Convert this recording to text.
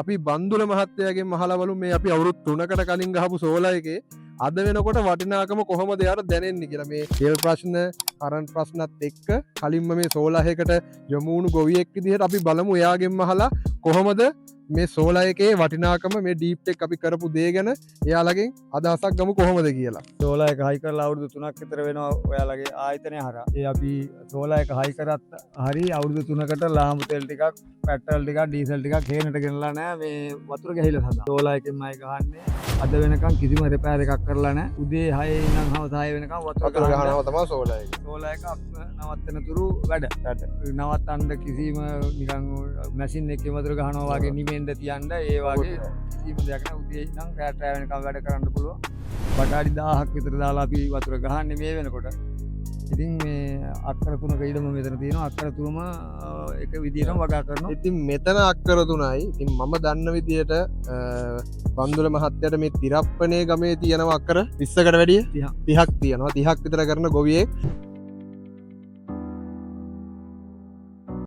අපි බන්දුල මහත්තයාගෙන් මහලවලු මේ අපි අවුරුදු 3කට කලින් ගහපු සෝලා එකේ අද වෙනකොට වටිනාකම කොහොමද යාර දැනෙන්නේ කියලා මේ තෙල් ප්‍රශ්න කරන්ට් ප්‍රශ්නත් එක්ක කලින්ම මේ සෝලා එකකට යොමු වුණු ගොවියෙක් විදිහට අපි බලමු එයාගෙන් අහලා කොහොමද මේ සෝලා එකේ වටිනාකම මේ ඩීප් ටෙක් අපි කරපු දේ ගැන එයාලගෙන් අදහසක් ගමු කොහොමද කියලා. සෝලා එක හයි කරලා අවුරුදු 3ක් විතර වෙනවා ඔයාලගේ ආයතනය හරහා. ඒ අපි සෝලා එක හයි කරත් හරි අවුරුදු 3කට ලාම්පු තෙල් ටිකක් පෙට්‍රල් ටිකක් ඩීසල් ටිකක් හේනට ගෙනලා නැහැ මේ වතුර ගහලා හදා. සෝලා එකෙන්මයි ගහන්නේ. අද වෙනකන් කිසිම රිපෙයාර් එකක් කරලා නැහැ. උදේ 6 ඉඳන් හවස 6 වෙනකන් වතුර ගහනවා තමයි සෝලා එක. සෝලා එක නවත්තන තුරු වැඩ. නවත්තන්න කිසිම නිකන් මැෂින් එකේ වතුර ගහනවා වගේ නිමෙන්ද තියන්න ඒ වගේ කිසිම දෙයක් නැහැ. උදේ ඉඳන් රැට වෙනකන් වැඩ කරන්න පුළුවන්. බටාඩි 1000ක් විතර දාලා අපි වතුර ගහන්නේ මේ වෙනකොට. ඉතින් මේ අක්කර 3ක ඉඩම මෙතන තියෙනවා. අක්කර 3ම එක විදිහටම වගා කරනවා. ඉතින් මෙතන අක්කර 3යි. ඉතින් මම දන්න විදිහට බන්දුල මහත්තයාට මේ තිරප්පනේ ගමේ තියෙනවා අක්කර 20කට වැඩිය 30ක් තියෙනවා. 30ක් විතර කරන ගොවියෙක්